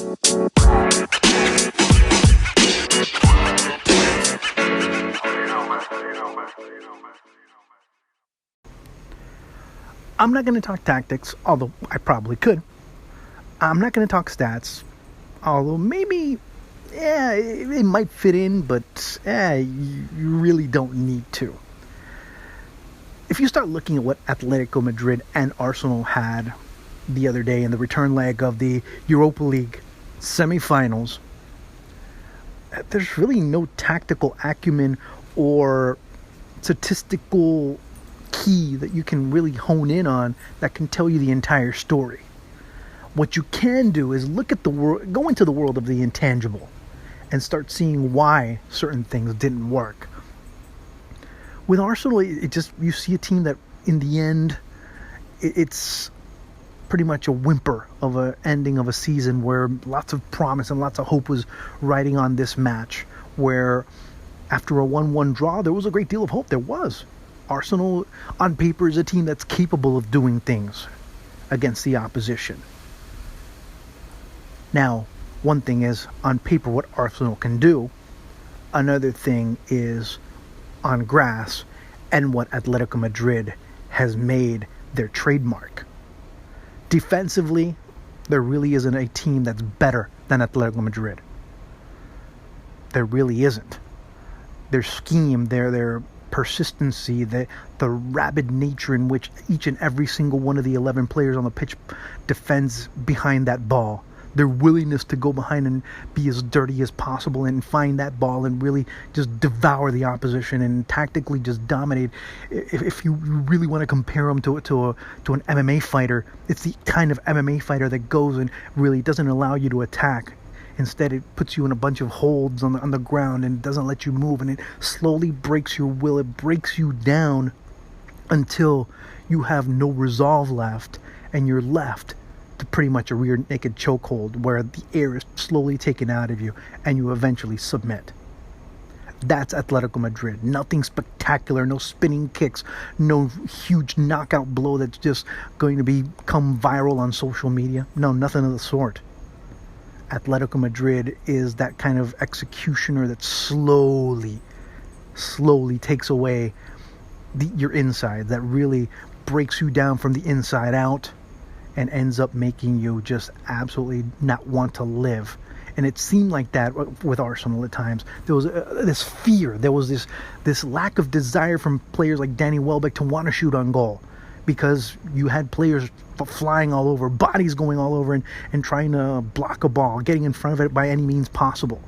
I'm not going to talk tactics, although I probably could. I'm not going to talk stats, although maybe, it might fit in, but you really don't need to. If you start looking at what Atletico Madrid and Arsenal had the other day in the return leg of the Europa League semifinals, there's really no tactical acumen or statistical key that you can really hone in on that can tell you the entire story. What you can do is look at the world, go into the world of the intangible, and start seeing why certain things didn't work. With Arsenal, you see a team that in the end, it's pretty much a whimper of an ending of a season where lots of promise and lots of hope was riding on this match, where after a 1-1 draw, there was a great deal of hope. There was. Arsenal, on paper, is a team that's capable of doing things against the opposition. Now, one thing is, on paper, what Arsenal can do. Another thing is on grass and what Atletico Madrid has made their trademark. Defensively, there really isn't a team that's better than Atletico Madrid. There really isn't. Their scheme, their persistency, the rabid nature in which each and every single one of the 11 players on the pitch defends behind that ball, their willingness to go behind and be as dirty as possible and find that ball and really just devour the opposition and tactically just dominate. If you really want to compare them to an MMA fighter, it's the kind of MMA fighter that goes and really doesn't allow you to attack. Instead, it puts you in a bunch of holds on the ground and doesn't let you move, and it slowly breaks your will. It breaks you down until you have no resolve left, and you're left to pretty much a rear naked chokehold where the air is slowly taken out of you and you eventually submit. That's Atletico Madrid. Nothing spectacular, no spinning kicks, no huge knockout blow that's just going to become viral on social media. No, nothing of the sort. Atletico Madrid is that kind of executioner that slowly takes away your inside, that really breaks you down from the inside out and ends up making you just absolutely not want to live. And it seemed like that with Arsenal at times. There was this fear. There was this lack of desire from players like Danny Welbeck to want to shoot on goal, because you had players flying all over, bodies going all over and trying to block a ball, getting in front of it by any means possible.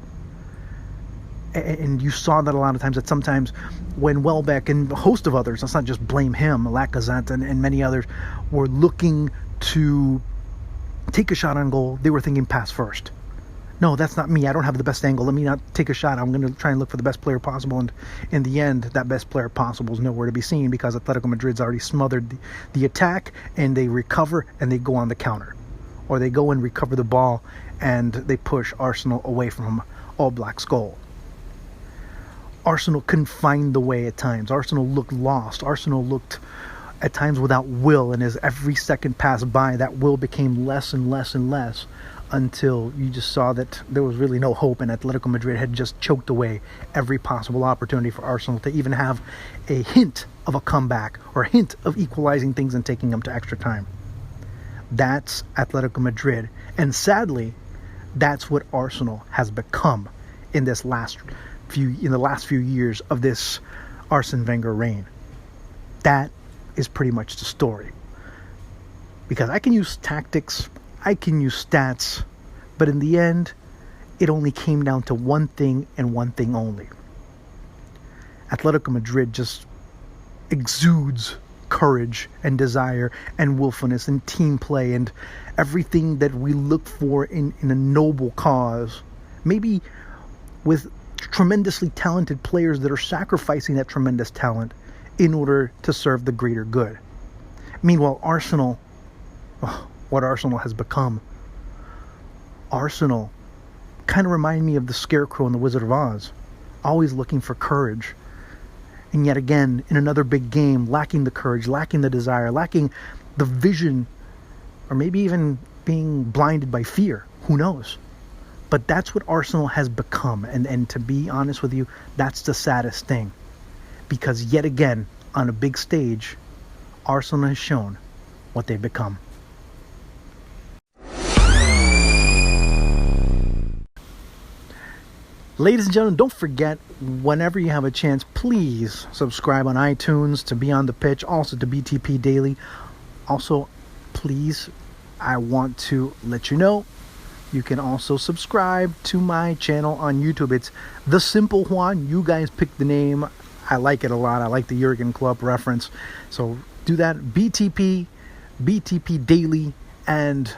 And you saw that a lot of times, that sometimes when Welbeck and a host of others, let's not just blame him, Lacazette and many others, were looking to take a shot on goal, they were thinking pass first. No, that's not me. I don't have the best angle. Let me not take a shot. I'm going to try and look for the best player possible. And in the end, that best player possible is nowhere to be seen, because Atletico Madrid's already smothered the attack, and they recover and they go on the counter. Or they go and recover the ball and they push Arsenal away from All Blacks' goal. Arsenal couldn't find the way at times. Arsenal looked lost. Arsenal looked at times without will, and as every second passed by, that will became less and less and less, until you just saw that there was really no hope, and Atletico Madrid had just choked away every possible opportunity for Arsenal to even have a hint of a comeback or a hint of equalizing things and taking them to extra time. That's Atletico Madrid, and sadly, that's what Arsenal has become in the last few years of this Arsene Wenger reign. That is pretty much the story. Because I can use tactics, I can use stats, but in the end, it only came down to one thing and one thing only. Atletico Madrid just exudes courage and desire and willfulness and team play and everything that we look for in a noble cause. Maybe with tremendously talented players that are sacrificing that tremendous talent in order to serve the greater good. Meanwhile, Arsenal, what Arsenal has become. Arsenal kind of remind me of the Scarecrow in The Wizard of Oz, always looking for courage. And yet again, in another big game, lacking the courage, lacking the desire, lacking the vision, or maybe even being blinded by fear. Who knows? But that's what Arsenal has become. And to be honest with you, that's the saddest thing. Because yet again, on a big stage, Arsenal has shown what they've become. Ladies and gentlemen, don't forget, whenever you have a chance, please subscribe on iTunes to Beyond the Pitch, also to BTP Daily. Also, please, I want to let you know, you can also subscribe to my channel on YouTube. It's The Simple Juan. You guys pick the name. I like it a lot. I like the Jurgen Klopp reference. So do that. BTP Daily, and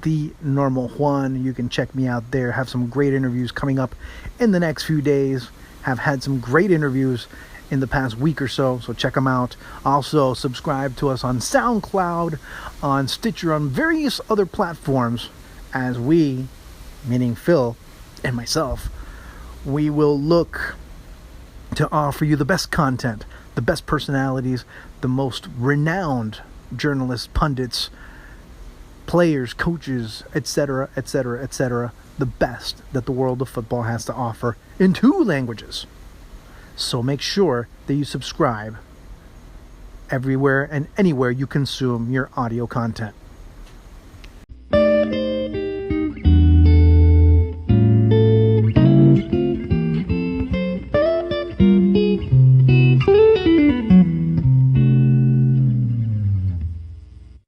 The Normal Juan. You can check me out there. Have some great interviews coming up in the next few days. Have had some great interviews in the past week or so check them out. Also, subscribe to us on SoundCloud, on Stitcher, on various other platforms, as we, meaning Phil and myself, we will look to offer you the best content, the best personalities, the most renowned journalists, pundits, players, coaches, etc., etc., etc., the best that the world of football has to offer in 2 languages. So make sure that you subscribe everywhere and anywhere you consume your audio content.